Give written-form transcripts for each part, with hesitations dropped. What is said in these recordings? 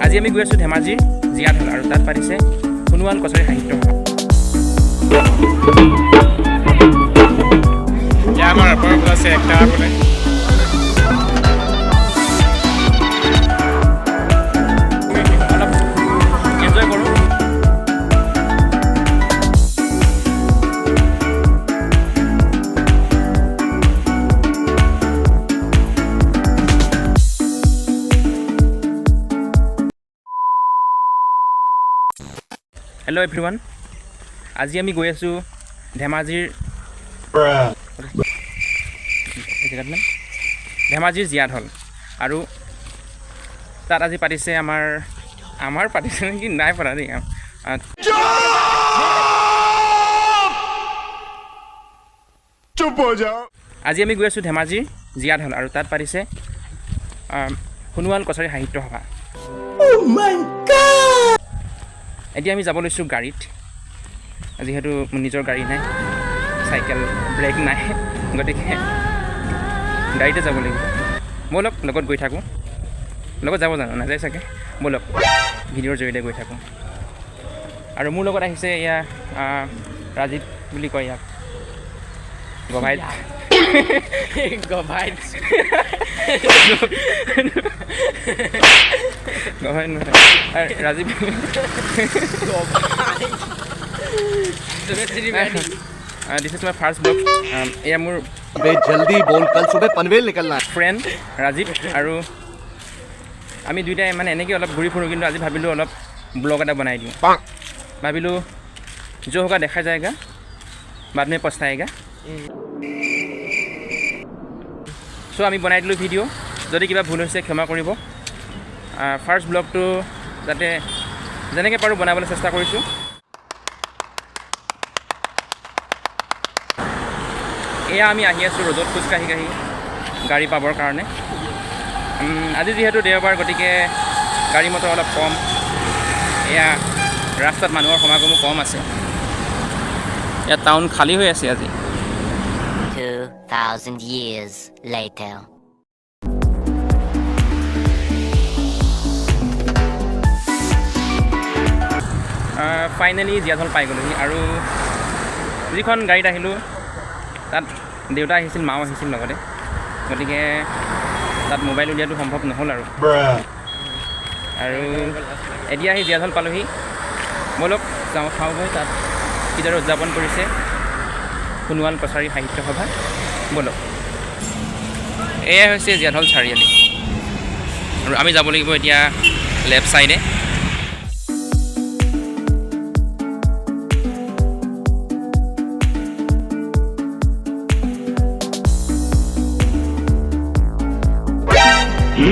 আজি আমি গৈ আছোঁ ধেমাজিৰ জীয়াঢল আৰু তাত পাতিছে সোণোৱাল কছাৰী সাহিত্য সভা। আমাৰ ওপৰত আছে একটা বোলে অলপ এনজয় কৰোঁ। হেল্ল' এভৰিৱান, আজি আমি গৈ আছোঁ ধেমাজিৰ জীয়াঢল আৰু তাত আজি পাতিছে আমাৰ পাতিছে নেকি নাই পতা দেই। আজি আমি গৈ আছোঁ ধেমাজিৰ জীয়াঢল আৰু তাত পাতিছে সোণোৱাল কছাৰী সাহিত্য সভা। এতিয়া আমি যাব লৈছোঁ গাড়ীত, যিহেতু নিজৰ গাড়ী নাই, চাইকেল ব্ৰেক নাই, গতিকে গাড়ীতে যাব লাগিব। ব'লক লগত গৈ থাকোঁ। লগত যাব জানো নাযায় চাগে, ব'লক ভিডিঅ'ৰ জৰিয়তে গৈ থাকোঁ। আৰু মোৰ লগত আহিছে এয়া ৰাজীৱ বুলি কয় ইয়াক, গভাইত গভাইত গভাইত নহয় Rajiv. This is my first vlog. এয়া মোৰ जल्दी बोल, कल सुबह पनवेल निकलना है। ফ্ৰেণ্ড ৰাজীৱ আৰু আমি দুইটাই মানে এনেকৈ অলপ ঘূৰি ফুৰোঁ, কিন্তু আজি ভাবিলোঁ অলপ ব্লগ এটা বনাই দিওঁ। ভাবিলোঁ जो होगा देखा जाएगा, बाद में पछताएगा। চ' আমি বনাই দিলোঁ ভিডিঅ', যদি কিবা ভুল হৈছে ক্ষমা কৰিব। ফাৰ্ষ্ট ব্লগটো যাতে যেনেকৈ পাৰোঁ বনাবলৈ চেষ্টা কৰিছোঁ। এয়া আমি আহি আছোঁ ৰ'দত খোজকাঢ়ি গাড়ী পাবৰ কাৰণে। আজি যিহেতু দেওবাৰ, গতিকে গাড়ী মটৰ অলপ কম, এয়া ৰাস্তাত মানুহৰ সমাগমো কম আছে। ইয়াত টাউন খালী হৈ আছে আজি। 2000 years later. ফাইনেলি জীয়াঢল পাই গ'লোহি আৰু যিখন গাড়ীত আহিলোঁ তাত দেউতা আহিছিল, মাও আহিছিল লগতে, গতিকে তাত মোবাইল উলিয়াটো সম্ভৱ নহ'ল আৰু এতিয়া আহি জীয়াঢল পালোহি। ব'লক যাওঁ, খাওঁগৈ তাত কিদৰে উদযাপন কৰিছে সোণোৱাল কছাৰী সাহিত্য সভা। ব'লক, এয়াই হৈছে জীয়াঢল চাৰিআলি আৰু আমি যাব লাগিব এতিয়া লেফ্ট ছাইডে।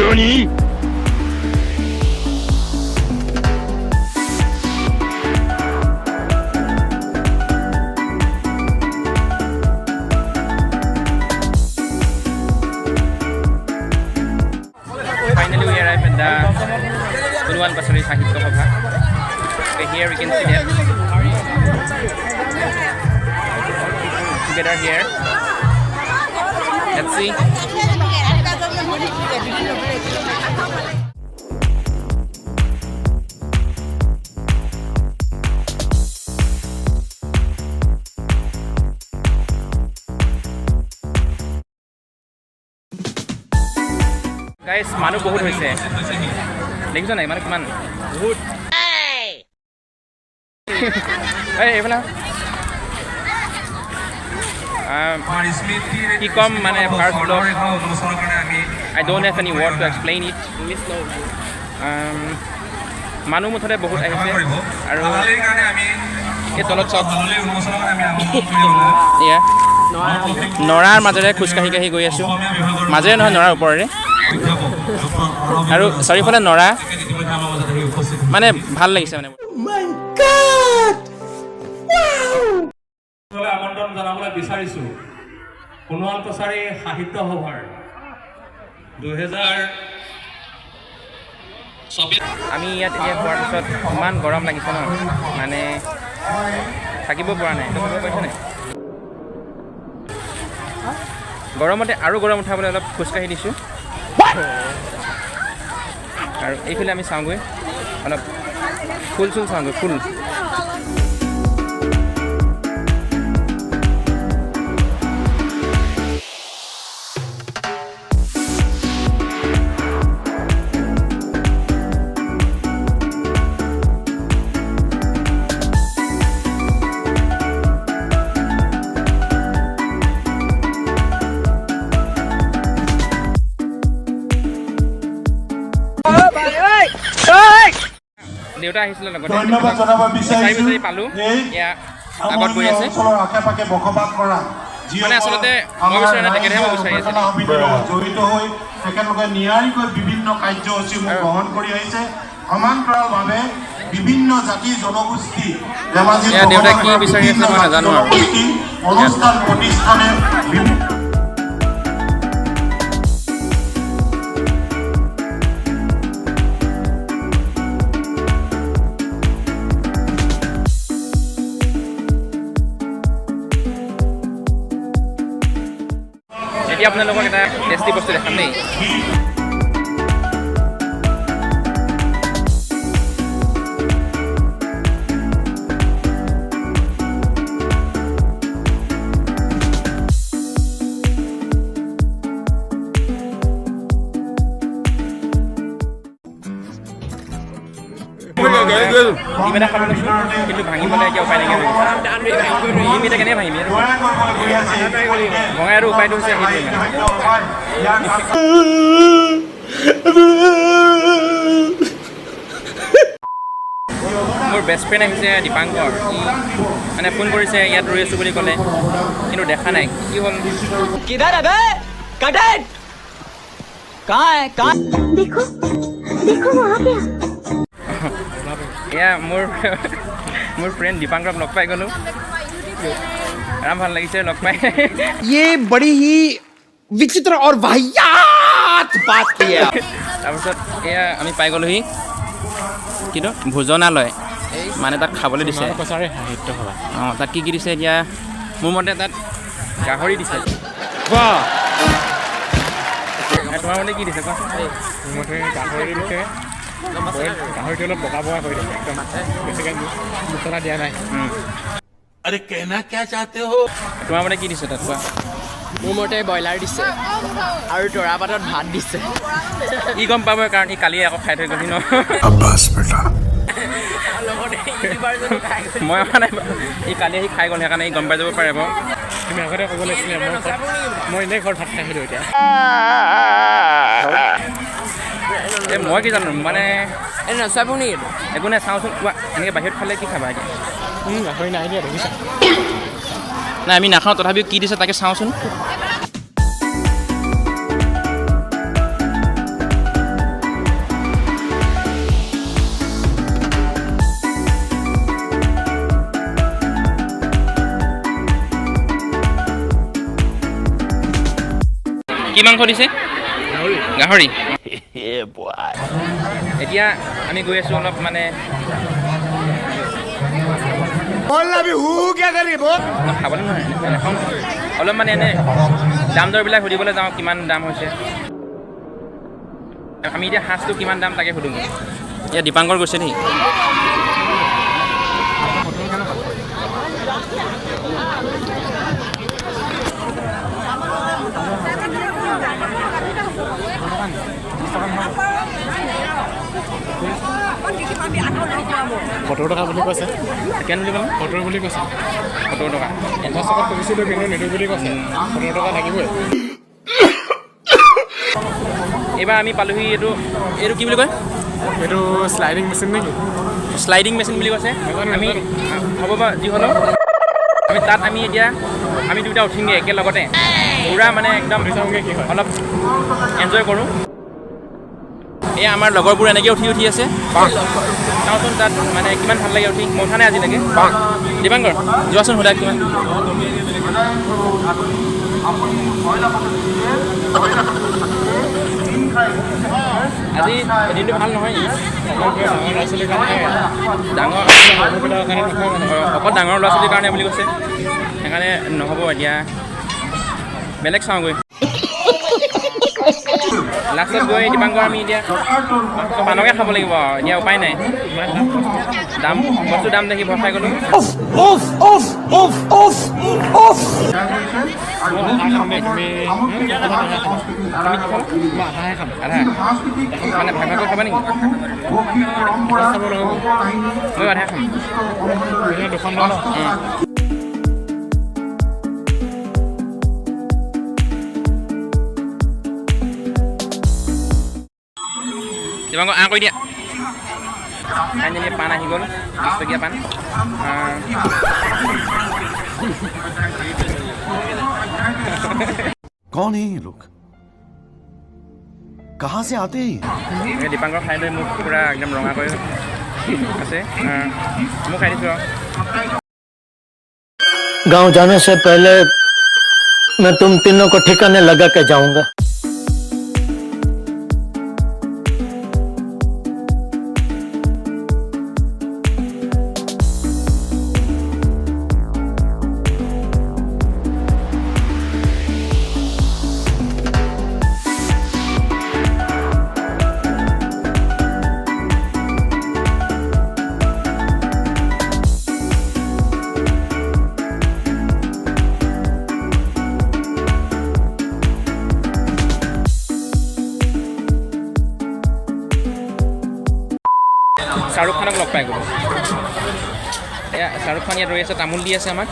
NANI? Finally we arrived at the Sonomal Kosari Sahitya Sabha. Okay, here we can see them together here. Let's see. Guys মানুহ বহুত হৈছে, দেখিছ নাই মানুহ কিমান বহুত। এইফালে কি ক'ম মানে first blog, I don't have any word to explain it. মানুহ মুঠতে বহুত আহিছে আৰু এই তলত চব এয়া নৰাৰ মাজেৰে খোজকাঢ়ি গৈ আছোঁ, মাজেৰে নহয় নৰাৰ ওপৰেৰে, আৰু চাৰিওফালে নৰা, মানে ভাল লাগিছে মানে। আমন্ত্ৰণ জনাবলৈ বিচাৰিছোঁ সোণোৱাল কছাৰী সাহিত্য সভাৰ 2024। আমি ইয়াত এতিয়া হোৱাৰ পিছত ইমান গৰম লাগিছে ন, মানে থাকিব পৰা নাই, থাকিব পাৰিছে নাই। গৰমতে আৰু গৰম উঠাবলৈ অলপ খোজকাঢ়ি দিছোঁ। আৰু এইফালে আমি চাওঁগৈ অলপ ফুল চুল চাওঁগৈ ফুল দেউতা আহিছিলে লগতে ধন্যবাদ জনাব বিচাৰিছো বিচাৰি পালোঁ এয়া আগত গৈ আছে অঞ্চলৰ আশে-পাশে বসবাস কৰা মানে আচলতে মই বিচৰা নাই তেখেতেহে মই বিচাৰি আছিলোঁ জড়িত হৈ তেখেতলোকে নিয়াৰিকৈ বিভিন্ন কাৰ্যসূচীবোৰ গ্ৰহণ কৰি আহিছে সমান্তৰালভাৱে বিভিন্ন জাতি জনগোষ্ঠী ধেমাজিত এয়া দেউতাই কি বিচাৰি আছে মই নাজানো আৰু অনুষ্ঠান প্ৰতিষ্ঠানে এতিয়া আপোনালোকক এটা টেষ্টি বস্তু দেখাম দেই ডিম এটা খাব লৈছোঁ কিন্তু ভাঙিবলৈ এতিয়া উপায় নাইকিয়া হৈ গৈছে ডিম এতিয়া কেনেকৈ ভাঙিবি ভঙাই আৰু উপায়টো হৈছে সেইটোৱে মোৰ বেষ্ট ফ্ৰেণ্ড আহিছে দীপাংকৰ মানে ফোন কৰিছে ইয়াত ৰৈ আছোঁ বুলি ক'লে কিন্তু দেখা নাই কি হ'ল किधर है बे कटेट कहाँ है कहाँ देखो देखो वो आ गया এয়া মোৰ ফ্ৰেণ্ড দীপাংকৰক লগ পাই গ'লোঁ আৰাম ভাল লাগিছে লগ পাই ये बड़ी ही विचित्र और वाहियात बात की है তাৰপিছত এয়া আমি পাই গ'লোহি কিন্তু ভোজনালয় মানে তাত খাবলৈ দিছে অঁ তাত কি দিছে এতিয়া মোৰ মতে তাত গাহৰি দিছে তোমাৰ মতে কি দিছে কোৱাচোন মোৰ মতে গাহৰি দিছে গাহৰিটো অলপ বগা বগা কৰি দিছে একদম বেছিকৈ মছলা দিয়া নাই তোমাৰ মতে কি দিছে তাত কোৱা মোৰ মতে ব্ৰইলাৰ দিছে আৰু তৰা পাতত ভাত দিছে ই গম পাব কাৰণ ই কালিয়ে আকৌ খাই থৈ গ'লি ন মই অহা নাই ই কালি আহি খাই গ'ল সেইকাৰণে ই গম পাই যাব পাৰে বাৰু তুমি আগতে ক'ব লাগিছিলে মই এনেই ঘৰত ভাত খাই আহিলোঁ এতিয়া এই মই কি জানো মানে এই নাচাব নেকি একো নাই চাওঁচোন কোৱা এনেকৈ বাহিৰত খালে কি খাবা এতিয়া গাহৰি নাই দিয়া দেখিছা নাই আমি নাখাওঁ তথাপিও কি দিছে তাকে চাওঁচোন কি মাংস দিছে গাহৰি এতিয়া আমি গৈ আছোঁ অলপ মানে খাবলৈ নহয় নাখাওঁ অলপ মানে এনে দাম দৰবিলাক সুধিবলৈ যাওঁ কিমান দাম হৈছে আমি এতিয়া সাজটো কিমান দাম তাকে সুধোঁ এতিয়া দীপাংকৰ গৈছে নেকি $70 বুলি কৈছে কিমান বুলি ক'লে 70 বুলি কৈছে 70 টকা 50 টকাত কৈছিলোঁ কিন্তু নিদিওঁ বুলি কৈছে 70 টকা লাগিবই এইবাৰ আমি পালোহি এইটো কি বুলি কয় এইটো শ্লাইডিং মেচিন নেকি শ্লাইডিং মেচিন বুলি কৈছে আমি হ'ব বা যি হ'লেও আমি তাত আমি দুটা উঠিমগৈ একেলগতে পূৰা মানে একদম অলপ এনজয় কৰোঁ এয়া আমাৰ লগৰবোৰ এনেকৈ উঠি আছে চাওঁচোন তাত মানে কিমান ভাল লাগে উঠি মই উঠা নাই আজিলৈকে দীপাংকৰ যোৱাচোন সোধা কিমান আজি দিনটো ভাল নহয় অকল ডাঙৰ ল'ৰা ছোৱালীৰ কাৰণে বুলি কৈছে সেইকাৰণে নহ'ব এতিয়া বেলেগ চাওঁগৈ লাষ্টত গৈ দীপাংকৰ আমি এতিয়া পানকে খাব লাগিব আৰু এতিয়া উপায় নাই দাম বস্তুৰ দাম দেখি ভয় খাই গ'লোঁ আধা মানে ভাগ ভাগকৈ খাবা নেকি ময়ো আধা খাম দুখন দীপাংকৰ কৰি দিয়া ফাইনেলি পাণ আহি গ'ল 20 টকীয়া পাণ कौन है ये लोग कहाँ से आते हैं দীপাংকৰ খাই লৈ মোক পূৰা একদম ৰঙা কৰি আছে মই খাই দিছোঁ আৰু गांव जाने से पहले मैं तुम तीनों को ठिकाने लगा के जाऊंगा শ্বাহৰুখ খানক লগ পাই গ'লোঁ এয়া শ্বাহৰুখ খান ইয়াত ৰৈ আছে তামোল দি আছে আমাক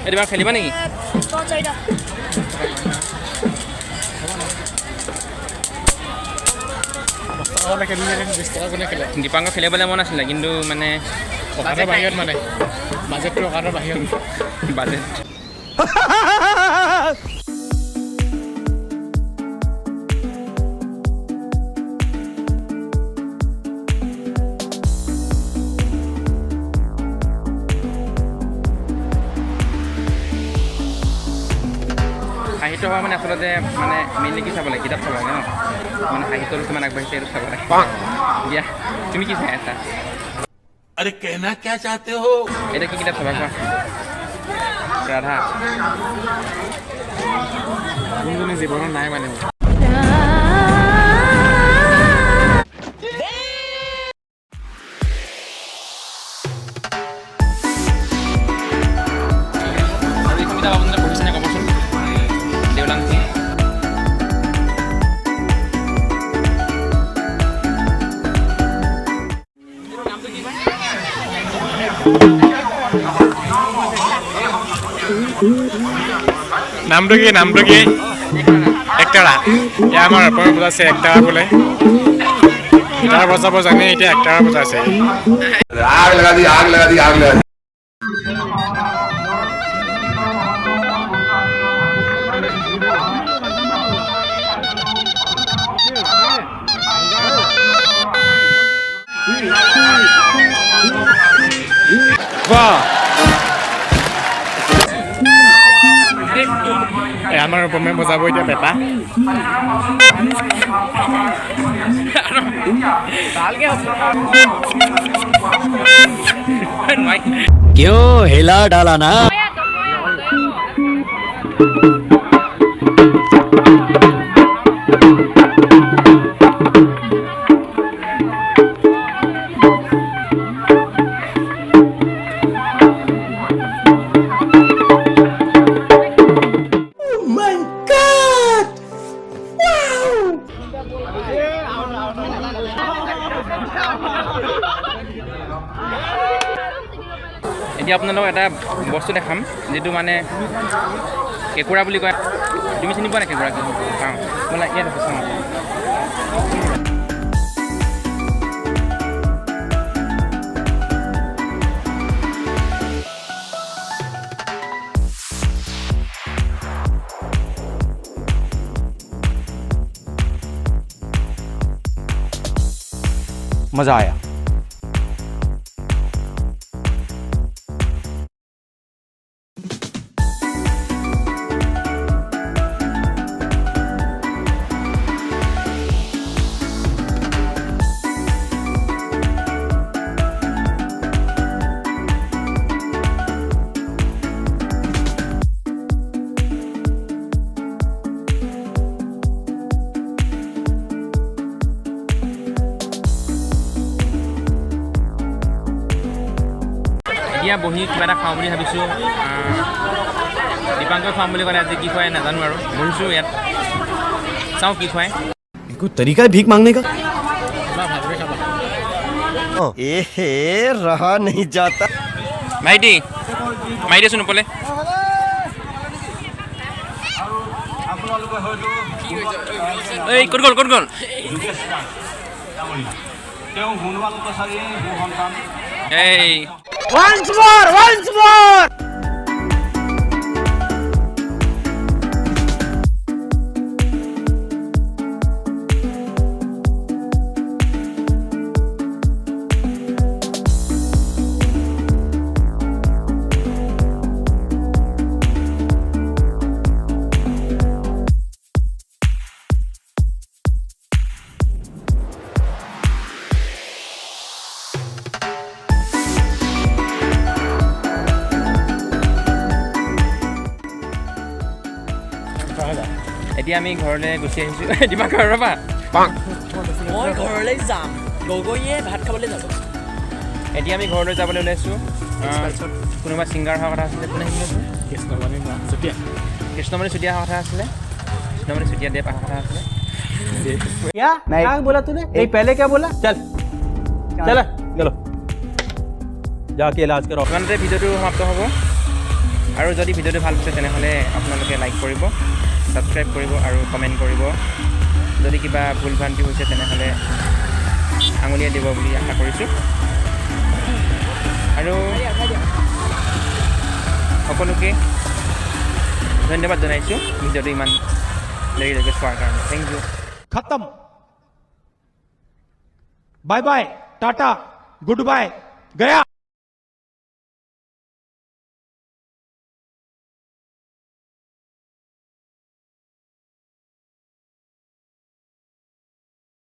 এইবাৰ খেলিবা নেকি দীপাংকৰ খেলিবলৈ মন আছিলে কিন্তু মানে বাহিৰত মানে বাজেটটো অকাৰৰ বাহিৰত বাজেট সাহিত্য হোৱা মানে আচলতে মানে মেইনলি কি চাব লাগে কিতাপ চাব লাগে ন মানে সাহিত্যটো কিমান আগবাঢ়িছে এইটো চাব লাগে দিয়া তুমি কি চাই আছা अरे कहना क्या चाहते हो এটা কি কিতাপ চাবা কোৱা ৰাধা কোনজনী জীৱনত নাই মানে আৰু এইখন কিতাপ আপোনালোকে পঢ়িছেনে ক'বচোন দেওলাংখুই নামটো কি একটাৰা এয়া আমাৰ অসমীয়া বজাইছে একটাৰা বোলে গিটাৰ বজাব জানে এতিয়া একটাৰা বজাইছে आग लगा दी आग लगा दी आग लगा दी আমাৰ অসমীয়া বজাব এতিয়া পেপা क्यों हिला डाला ना এতিয়া আপোনালোকক এটা বস্তু দেখাম যিটো মানে কেঁকুৰা বুলি কয় তুমি চিনি পোৱা নাই কেঁকুৰা কি পাওঁ বোলা ইয়াত আছে চাওঁ मजा आया এতিয়া বহি কিবা এটা খাওঁ বুলি ভাবিছোঁ দীপাংকৰ খুৱাম বুলি ক'লে আজি কি খুৱাই নাজানো আৰু বহিছোঁ ইয়াত চাওঁ কি খুৱাই कोई तरीका है भीख मांगने का एहे रहा नहीं जाता ভাইটি মাৰি দেচোন ওপৰলৈ এই ক'ত গ'ল তেওঁ হনুমান কছাৰীৰ সন্তান এই once more এতিয়া আমি ঘৰলৈ গুচি আহিছোঁ দীপাংকৰ ৰ'বা মই ঘৰলৈ যাম গগৈয়ে ভাত খাবলৈ যাব এতিয়া আমি ঘৰলৈ যাবলৈ ওলাইছোঁ কোনোবা ছিংগাৰ হোৱাৰ কথা আছিলে কোনে আহিছিলে কৃষ্ণমণি চুতীয়া অহা কথা আছিলে কৃষ্ণমণি চুতীয়া দেৱ অহা কথা আছিলে क्या क्या बोला तूने नहीं पहले क्या बोला चल चल चलो जाके इलाज करो ইমানতে ভিডিঅ'টো সমাপ্ত হ'ব আৰু যদি ভিডিঅ'টো ভাল পাইছে তেনেহ'লে আপোনালোকে লাইক কৰিব ছাবস্ক্ৰাইব কৰিব আৰু কমেণ্ট কৰিব যদি কিবা ভুল ভ্ৰান্তি হৈছে তেনেহ'লে আঙুলিয়াই দিব বুলি আশা কৰিছোঁ আৰু সকলোকে ধন্যবাদ জনাইছোঁ ভিডিঅ'টো ইমান দেৰিলৈকে চোৱাৰ কাৰণে থেংক ইউ खत्म bye bye tata good bye गया